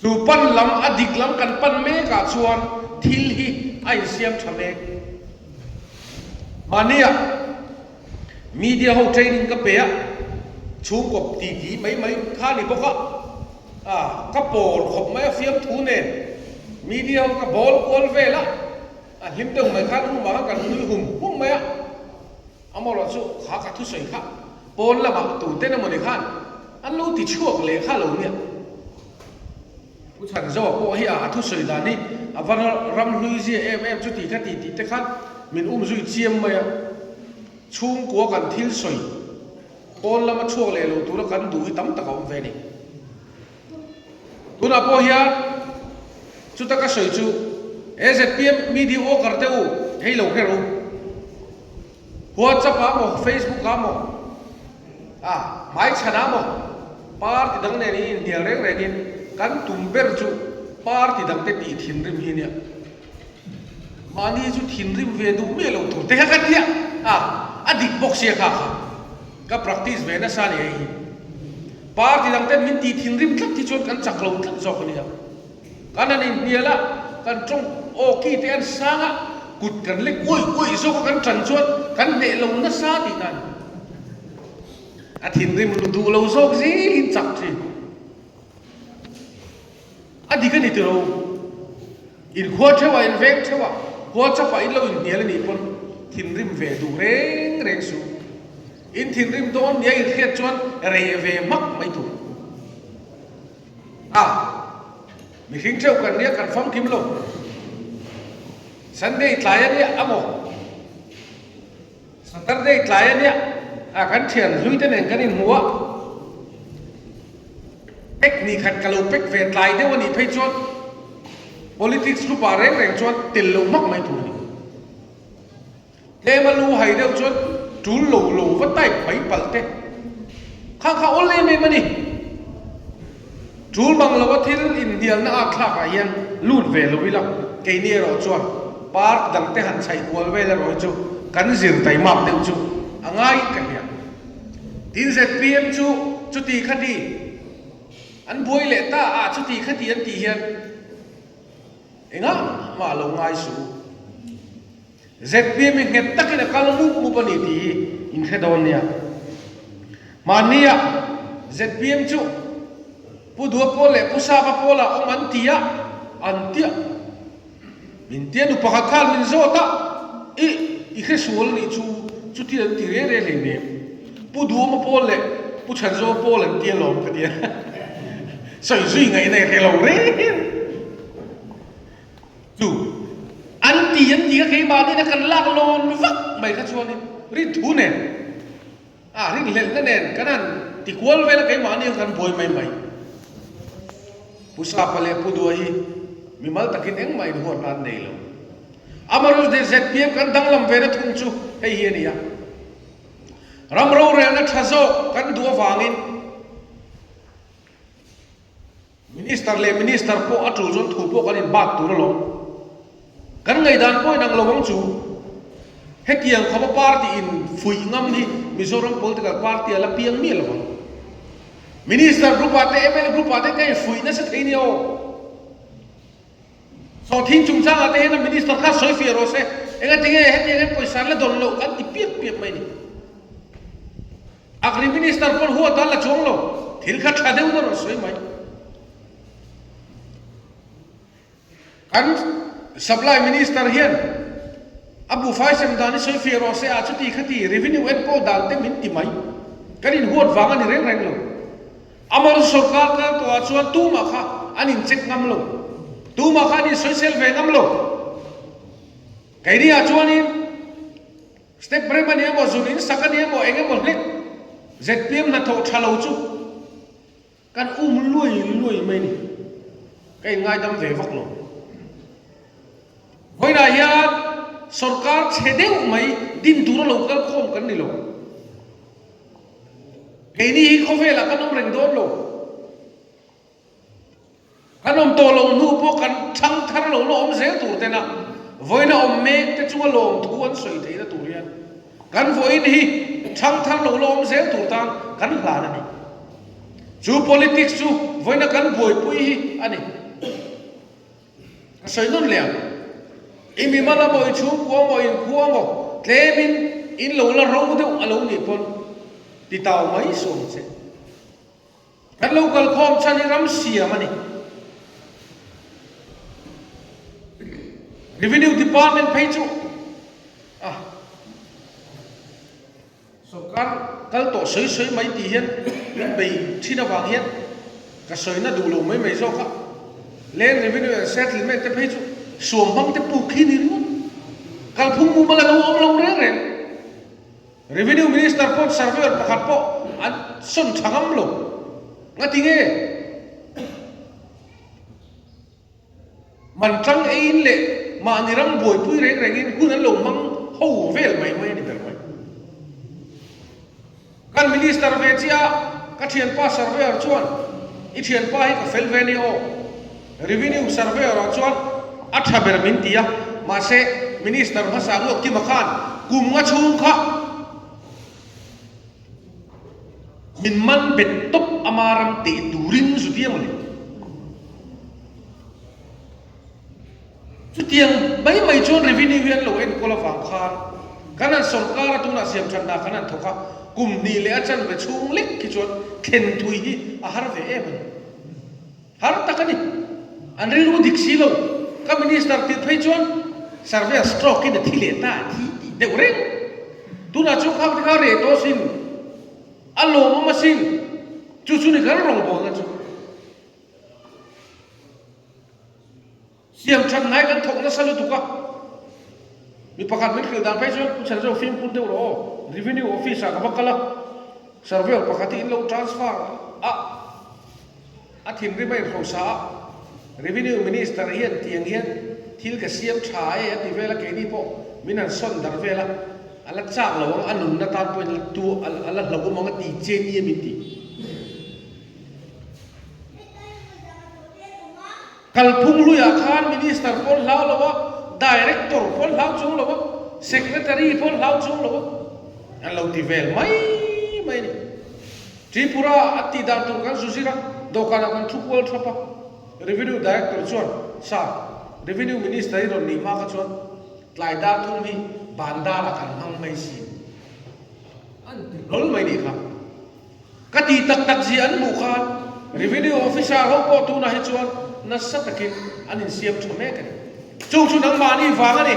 chu pan lam adik lam kan pan me ka chuan thil hi ai siam thame mania media ho training ka pe chung kop ti mấy kha ni boka ka pol khop mai fiam thu nen media ka bol kol vela lim tong mai khan ma kan nui hum mai amol chu kha ka thu soi kha pol la ma tu te na mo ni khan an lo ti chuak le kha lo nia u chan zo ko hi thu soi da ni avan ram lui ji em chu ti kha ti te khan min zui chiam mai chung ko kan thil soi pol la ma chuak le lo tu la kan du tam ta ka ve ni tu na po hian chu ta ka soi chu AZPM media o karte u hei lo hero WhatsApp mo Facebook mo mai chana mo party dang ne ni India reng in kan tumber chu party dang te ti thin rim hi nia mani chu thin rim ve du me lo tu te ka dia adik box ya ka practice ve na sa ni hi party dang te min ti thin rim thak ti chon kan chak lo thak zo ni kan an India la kan trong ki te an sanga kut kan le oi so kan tran chuan kan ne lo na sa ti nan thin rim du lo so ji in chak chi adi kan ni lo in kho thewa in vek thewa kho cha pa in lo in nial ni pon thin rim ve du reng su in thin rim don ye in khet chuan re ve mak mai tu mi khing treo kan nia kan fam kim lo Sunday tlaya nia amo Saturday tlaya nia kan thian lui te nen kan in huwa pek ni khat kalo pek ve tlai de wani phei chon politics lu pa reng chon til lo mak mai tu ni le ma lu hai de chon tu lo va tai pai pal te kha ole me mani Chul bang lo thil India na akha ka yan lut ve lo bila ke ni ro chuan park dang te han chai kol ve la ro chu kan zir tai map de chu angai ka ya tin ZPM chu ti khati an boi le ta chu ti khati an ti hian enga ma lo ngai su ZPM nget takina kal mu pani ti in khedon ya mania ZPM chu pu dua pole pu sa pa pola ong antia min tia nu pakhat khal min zota i khe sual ni chu ti re le ne pu dua ma pole pu chan zo pole tia lo ka dia sai zui ngai nei ke lo re tu anti ka ke ma ni na kan lak lon vak mai kha chuan ni ri thu ne ring lel na nen kanan ti kwal ve la ke ma ni kan boi mai pusa pale pudua hi mimal takin eng mai ho nan nei lo amarus de ZPM kan danglam ve na thung chu hei hi ania ramro re na thazo kan duwa wangin minister po atu zon thu po kan in bat tu lo kan ngai dan poi nang lowang chu hetiang khaba party in fui ngam ni Mizoram political party ala piang mi lo Minister grup ate ML grup ate kai fui na sa thei ni o so thin chung chang ate na minister kha soi fi ro se enga tinge he tinge poisa la don lo kan ti piep mai ni agri minister por huwa ta la chong lo thil kha tha deu ro soi mai kan supply minister hian abu faisal dani soi fi ro se a chu ti khati revenue and po dal te min ti mai karin huat wang ani reng lo amar sarkar ka to achuan tu ma kha anin check ngam lo tu ma kha ni social ve ngam lo kai ri achuan in step brema ni mo zunin sakani mo enge mo hlek ZPM na tho thalo chu kan lui mai ni kai ngai dam ve vak lo hoina ya sarkar chedeu mai din dur lo kal khom kan ni lo cái này không phải là các ông rèn đốn lo, các ông to lo nu po kan chăng thar lo lo om zel tu te na, voi na om me te chua lo om thu an soi thế na tu rian, kan voi ni chăng thar lo lo om zel tu tang kan la na ni, chu politics chu voina kan boi pui hi ani soi non le imi mala moi chu ko mo in ko mo tlemin in lo la ro de alo ni pon ti tau mai som se kan local khom chani ram sia mani revenue department pay chu so kal to soi mai ti hian bei thina wang hian ka soi na du lo mai zo ka len revenue and settlement te pay chu suam hang te pu khi ni ru kal phung mu mala lo om lo re revenue minister pon surveyor pakhat po an son thangam lo ngati nge man tang ein le ma ni ram boi pui reng reng in hun an lo mang ho vel mai ni ber mai kan minister ve chia ka thian pa surveyor chuan I thian pa hi ka fel ve ni o revenue surveyor chuan a thaber min tia ma se minister ma sa ngok ki ma khan kum nga chung kha min man bet top amaram te durin zutiam le zutiang mai chon revenue hian lo en kola wang khan kana sarkar tuna siam thanda kana thoka kum ni le achan be chung lek ki chon khen thui hi a har ve em har takani an ri lu diksi lo ka minister ti phei chon survey stroke in thile ta thi de reng tuna chu khak ka re to sin alo ma sin chu ni gar rong bo na chu siam chan ngai kan thok na salu tu ka mi pakhat min khil dan phei chu chan zo film pun de ro revenue office ka bakala surveyor pakhat in lo transfer a thim ri mai kho sa revenue minister hian tiang hian thil ka siam thae a ti vela ke ni po minan son dar vela ala chak lo ang anun na tan point tu ala lo mo nga ti che ni mi ti kal phung lu ya khan minister pon lao lo director pon lao chung lo secretary pon lao chung lo an lo ti vel mai ni Tripura ati dan tu kan susira dokana kan thukol thapa revenue director chuan sa revenue minister ron ni ma ka chuan tlai da thum hi banda la kan hang mai si an rol mai ni kha kati tak ji an mu khan revenue officer ho ko tu na hi chuan na sa takin an in siam thome kan chu nang ma ni wang ani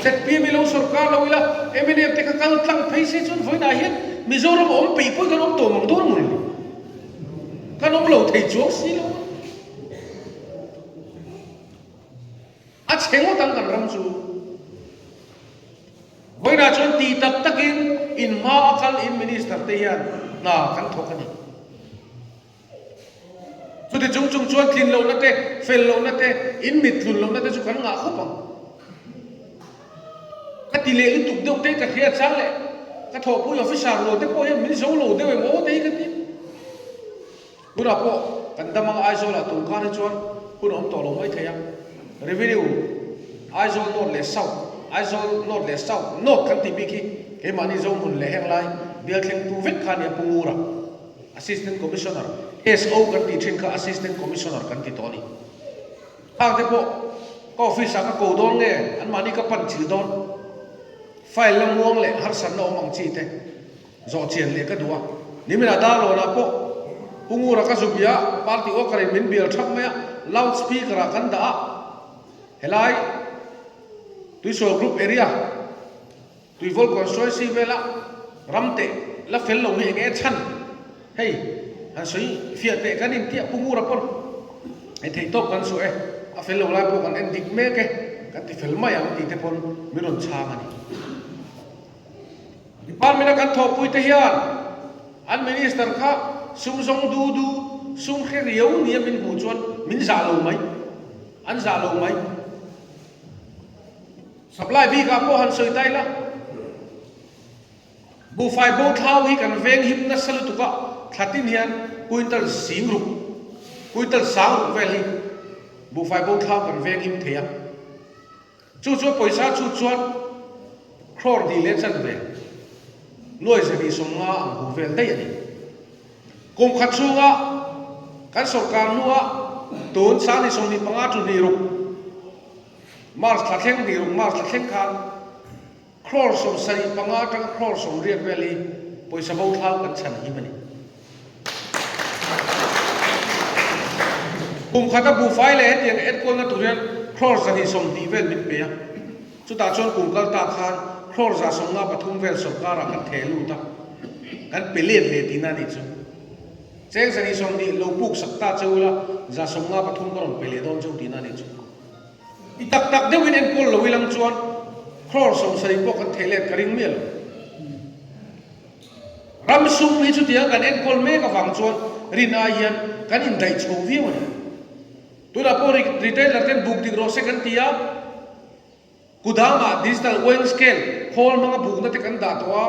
set pi mi lo sarkar lo ila emine te ka kal tlang phei se chun voi na hian mizoram om pi poi kan om to mang dor mun kan om lo thei chok si lo a chengo tang kan ram chu voi na chon ti tak takin in ma akal in minister te hian na kan thokani chu te chung chuan thin lo na te fel lo na te in mit thun lo na te chu kan nga khopang ka ti le tuk deuh te ka khia chang le ka tho pu officer lo te po hian min zo lo de mo te ka ti pura po kan damang ai zo la tung ka ni chuan pun om to lo mai thaya revenue ai zo not le sau ai zo not le sau not kan ti bi ki ke mani zo mun le heng lai bial thleng tu vet khan ya pungura assistant commissioner SO kan ti thin ka assistant commissioner kan ti to ni ang te po ko office ka ko don nge an mani ka pan chil don file lam muang le har san no mang chi te zo chen le ka duwa ni mina da lo na po pungura ka zubia party o kare min bial thak ma loudspeaker kan da helai tuiso group area tuivol constituency vela ramte la fel lo hi nge chan hey an soi fiat te kan in tia pungura pon ai thei top kan so a fel lo la po kan endik me ke ka ti fel mai am ti te pon miron chang ani department kan thop pui te hian an minister kha sum song du sum khe riau ni min hu chuan min za lo mai an za lo mai supply bi ka po han soi tai la bu fai bo thau hi kan veng him na sal tu ka thatin hian quintal singru quintal sang vel hi bu fai bo thau kan veng him thea chu poisa chu chuan crore di le chan ve nuôi sẽ bị sống nga ang hùng về đây này cùng khát su nga kan sarkar nuwa tun sa ni som ni panga tu ni ru mars thleng ni ru mars thleng khan crore som sari panga tang crore som riat valley poisa bo thau kan chan hi mani cùng khata bu file le tiang et kol na turian crore sani som ti vel mit pe chu ta chon cùng kal ta khan crore za som nga pathum vel sarkar a kan thelu ta kan pelet le tina ni chu cheng sani som ni lo puk sakta chula za som nga pathum karon pele don chu tina ni chu i tak tak de win en kol lo wilang chuan crore som sari pok kan thelet karing mel ram sum hi chu tia kan en kol me ka wang chuan rin a hian kan in dai chho vi wani tuna po retailer ten book dik ro second tia kudama digital weighing scale hol mga book na te kan datwa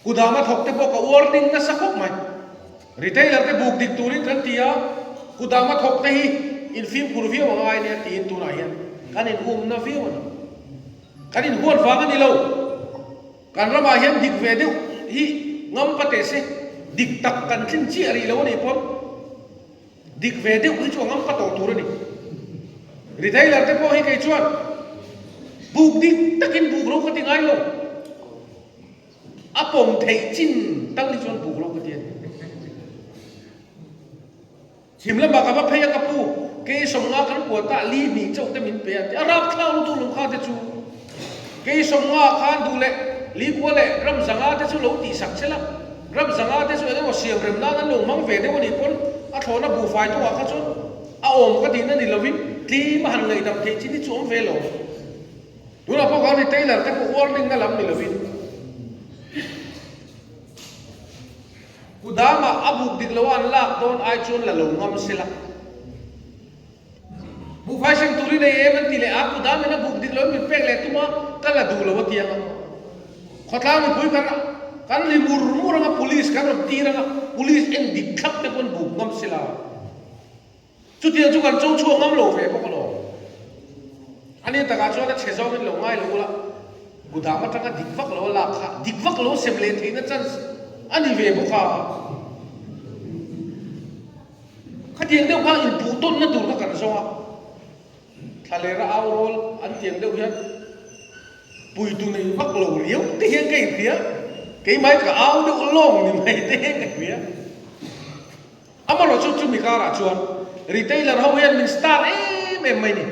kudama thok te po ka warning na sakop mai retailer te book dik turin kan tia kudama thok te hi in film kurvia mga ai ne tin tu na hian kan in na view na kan in hol fa ni lo kan rama hian dik ve deu hi ngam pate se dik tak kan thin chi ari lo ni pon dik ve deu hi chu ngam pa to tur ni retailer te po hi kai chuan book dik takin book ro ka tingai lo apom thei chin tang ni chuan book ro ka tian chimla ba ka ba phaya ka pu ke som nga kan pu ta li ni chau te min pe a rap khang tu lum kha te chu ke som nga khan du le li ko le ram zanga te chu lo ti sak chela ram zanga te chu eno siam rem na nan lo mang ve de woni pon a thona bu fai to ka chu a om ka din na ni lovin tli ma han ngai dam ke chi ni chu om ve lo tu na po ka ni tailor te ko warning na lam ni lovin kudama abuk diglawan lak don ai chun la lo ngam sila bu fai sing turi ne yemen ti le a kudama na buk diglawan mi pek le tuma kala du lo tiang khotla mi pui kan li mur nga police kan tira nga police en dik thap te kon buk ngam sila chu ti chu kan chou chu ngam lo ve ko lo ani ta ga chu na che zo min lo ngai lo la kudama ta ka dikvak lo la kha dikvak lo semle theina chance ani ve bu kha khatiang deu kha in pu ton na dur ka kan so thalera awrol an tiang deu hian pui tu nei vak lo riau te hian kai khia cái máy cả áo đeo lông thì mày thế cái gì á, ama lo chút chút mi cara chuan retailer hau hian min star mày mày ni